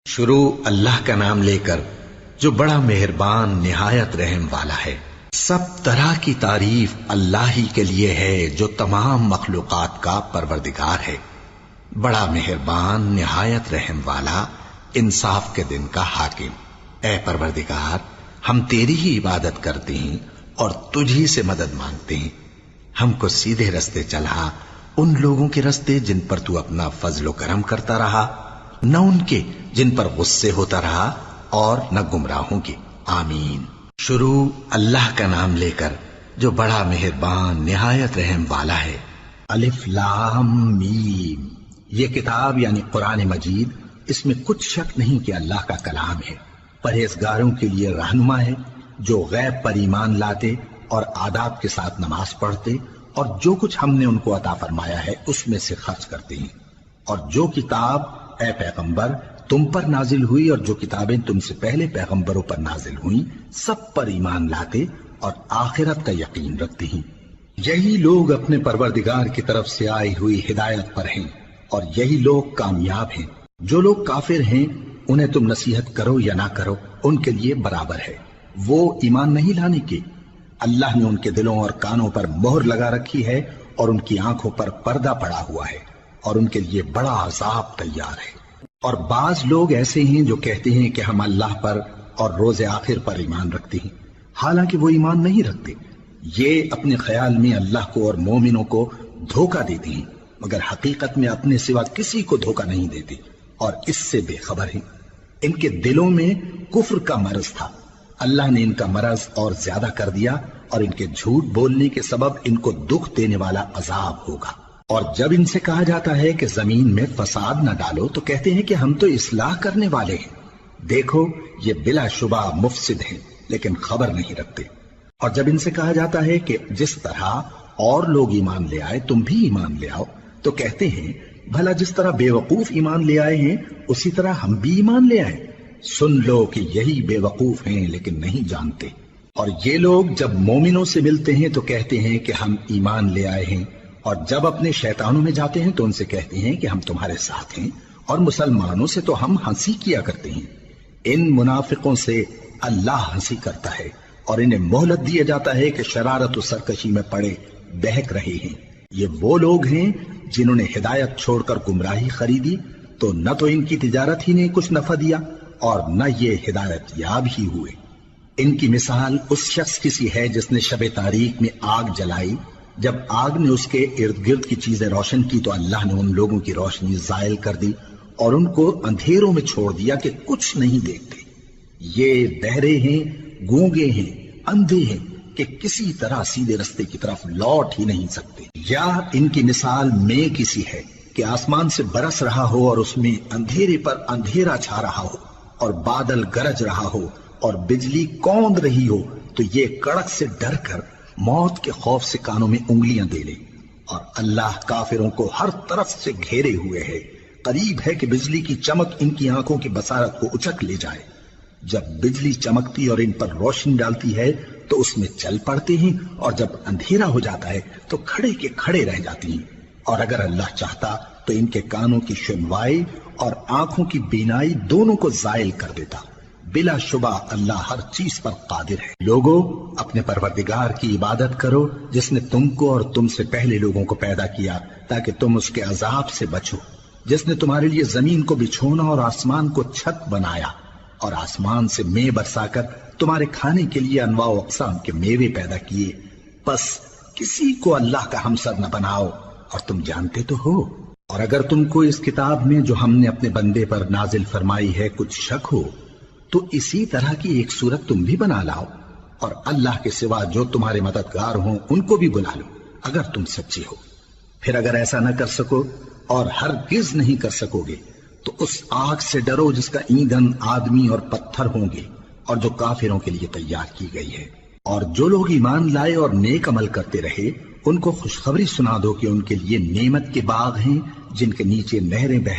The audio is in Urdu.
شروع اللہ کا نام لے کر جو بڑا مہربان نہایت رحم والا ہے۔ سب طرح کی تعریف اللہ ہی کے لیے ہے جو تمام مخلوقات کا پروردگار ہے، بڑا مہربان نہایت رحم والا، انصاف کے دن کا حاکم۔ اے پروردگار، ہم تیری ہی عبادت کرتے ہیں اور تجھی سے مدد مانگتے ہیں۔ ہم کو سیدھے رستے چلا، ان لوگوں کے رستے جن پر تو اپنا فضل و کرم کرتا رہا، نہ ان کے جن پر غصے ہوتا رہا، اور نہ گمراہوں کے۔ آمین۔ شروع اللہ کا نام لے کر جو بڑا مہربان نہایت رحم والا ہے۔ الف لام میم۔ یہ کتاب یعنی قرآن مجید، اس میں کچھ شک نہیں کہ اللہ کا کلام ہے، پرہیزگاروں کے لیے رہنما ہے جو غیب پر ایمان لاتے اور آداب کے ساتھ نماز پڑھتے اور جو کچھ ہم نے ان کو عطا فرمایا ہے اس میں سے خرچ کرتے ہیں، اور جو کتاب اے پیغمبر تم پر نازل ہوئی اور جو کتابیں تم سے پہلے پیغمبروں پر نازل ہوئیں سب پر ایمان لاتے اور آخرت کا یقین رکھتے ہیں۔ یہی لوگ اپنے پروردگار کی طرف سے آئی ہوئی ہدایت پر ہیں اور یہی لوگ کامیاب ہیں۔ جو لوگ کافر ہیں انہیں تم نصیحت کرو یا نہ کرو ان کے لیے برابر ہے، وہ ایمان نہیں لانے کے۔ اللہ نے ان کے دلوں اور کانوں پر مہر لگا رکھی ہے اور ان کی آنکھوں پر پردہ پڑا ہوا ہے اور ان کے لیے بڑا عذاب تیار ہے۔ اور بعض لوگ ایسے ہیں جو کہتے ہیں کہ ہم اللہ پر اور روز آخر پر ایمان رکھتے ہیں، حالانکہ وہ ایمان نہیں رکھتے۔ یہ اپنے خیال میں اللہ کو اور مومنوں کو دھوکہ دیتے ہیں، مگر حقیقت میں اپنے سوا کسی کو دھوکہ نہیں دیتے اور اس سے بے خبر ہیں۔ ان کے دلوں میں کفر کا مرض تھا، اللہ نے ان کا مرض اور زیادہ کر دیا اور ان کے جھوٹ بولنے کے سبب ان کو دکھ دینے والا عذاب ہوگا۔ اور جب ان سے کہا جاتا ہے کہ زمین میں فساد نہ ڈالو تو کہتے ہیں کہ ہم تو اصلاح کرنے والے ہیں۔ دیکھو یہ بلا شبہ مفسد ہیں لیکن خبر نہیں رکھتے۔ اور جب ان سے کہا جاتا ہے کہ جس طرح اور لوگ ایمان لے آئے تم بھی ایمان لے آؤ تو کہتے ہیں بھلا جس طرح بے وقوف ایمان لے آئے ہیں اسی طرح ہم بھی ایمان لے آئے۔ سن لو کہ یہی بے وقوف ہیں لیکن نہیں جانتے۔ اور یہ لوگ جب مومنوں سے ملتے ہیں تو کہتے ہیں کہ ہم ایمان لے آئے ہیں، اور جب اپنے شیطانوں میں جاتے ہیں تو ان سے کہتے ہیں کہ ہم تمہارے ساتھ ہیں، اور مسلمانوں سے تو ہم ہنسی کیا کرتے ہیں۔ ان منافقوں سے اللہ ہنسی کرتا ہے اور انہیں مہلت دیا جاتا ہے کہ شرارت و سرکشی میں پڑے بہک رہے ہیں۔ یہ وہ لوگ ہیں جنہوں نے ہدایت چھوڑ کر گمراہی خریدی تو نہ تو ان کی تجارت ہی نے کچھ نفع دیا اور نہ یہ ہدایت یاب ہی ہوئے۔ ان کی مثال اس شخص کی سی ہے جس نے شب تاریک میں آگ جلائی، جب آگ نے اس کے ارد گرد کی چیزیں روشن کی تو اللہ نے ان لوگوں کی روشنی زائل کر دی اور ان کو اندھیروں میں چھوڑ دیا کہ کچھ نہیں دیکھتے۔ یہ بہرے ہیں، گونگے ہیں، اندھے ہیں کہ کسی طرح سیدھے رستے کی طرف لوٹ ہی نہیں سکتے۔ یا ان کی مثال میں کسی ہے کہ آسمان سے برس رہا ہو اور اس میں اندھیرے پر اندھیرا چھا رہا ہو اور بادل گرج رہا ہو اور بجلی کوند رہی ہو تو یہ کڑک سے ڈر کر موت کے خوف سے کانوں میں انگلیاں دے لے۔ اور اللہ کافروں کو ہر طرف سے گھیرے ہوئے ہے، قریب ہے کہ بجلی کی چمک ان کی آنکھوں کی بصارت کو اچک لے جائے۔ جب بجلی چمکتی اور ان پر روشنی ڈالتی ہے تو اس میں چل پڑتے ہیں، اور جب اندھیرا ہو جاتا ہے تو کھڑے کے کھڑے رہ جاتی ہیں۔ اور اگر اللہ چاہتا تو ان کے کانوں کی سنوائی اور آنکھوں کی بینائی دونوں کو زائل کر دیتا۔ بلا شبہ اللہ ہر چیز پر قادر ہے۔ لوگو اپنے پروردگار کی عبادت کرو جس نے تم کو اور تم سے پہلے لوگوں کو پیدا کیا تاکہ تم اس کے عذاب سے بچو، جس نے تمہارے لیے زمین کو بچھونا اور آسمان کو چھت بنایا اور آسمان سے مے برسا کر تمہارے کھانے کے لیے انواع و اقسام کے میوے پیدا کیے۔ بس کسی کو اللہ کا ہمسر نہ بناؤ اور تم جانتے تو ہو۔ اور اگر تم کو اس کتاب میں جو ہم نے اپنے بندے پر نازل فرمائی ہے کچھ شک ہو تو اسی طرح کی ایک صورت تم بھی بنا لاؤ، اور اللہ کے سوا جو تمہارے مددگار ہوں ان کو بھی بلا لو اگر تم سچے ہو۔ پھر اگر ایسا نہ کر سکو اور ہرگز نہیں کر سکو گے تو اس آگ سے ڈرو جس کا ایندھن آدمی اور پتھر ہوں گے اور جو کافروں کے لیے تیار کی گئی ہے۔ اور جو لوگ ایمان لائے اور نیک عمل کرتے رہے ان کو خوشخبری سنا دو کہ ان کے لیے نعمت کے باغ ہیں جن کے نیچے نہریں بہ